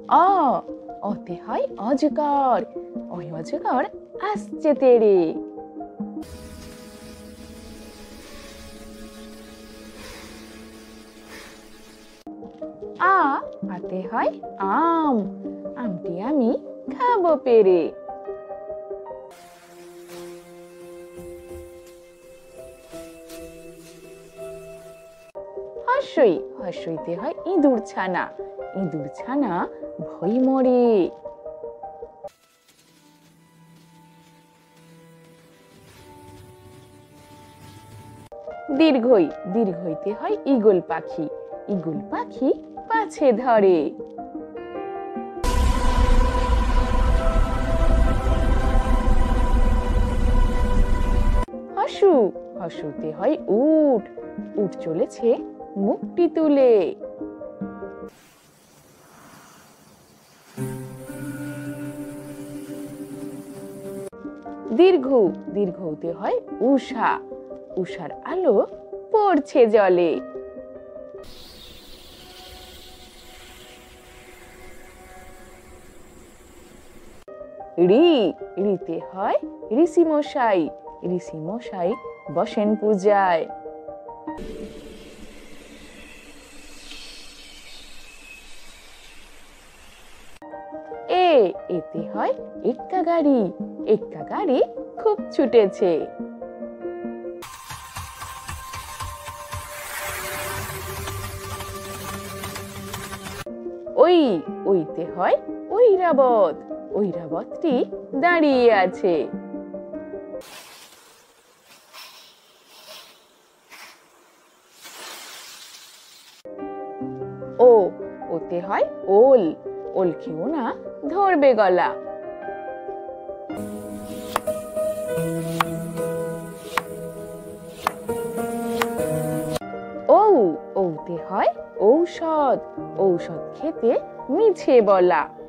অ অতে হয় অজগর। ওই অজগর আসছে তেড়ে। আতে হয় আম। আমটি আমি খাবো পেরে। হর্ষইতে হয় ইঁদুর ছানা। ইঁদুর ছানা ভয় মরে। দীর্ঘইতে হয় ঈগল পাখি। ঈগল পাখি পাছে ধরে। হর্ষতে হয় উট। উট চলেছে মুখটি তুলে। দীর্ঘতে হয় উষা। উষার আলো পড়ছে জলে। ঋতে হয় ঋষি মশাই। ঋষি মশাই বসেন পূজায়। এতে হয় এক্কা গাড়ি। এক্কা গাড়ি খুব ছুটেছে। ওইতে হয় ঐরাবত। ঐরাবতটি দাঁড়িয়ে আছে। ওতে হয় ওল। ওল খেও না ধরবে গলা। ঔতে হয় ঔষধ। ঔষধ খেতে মিছে বলা।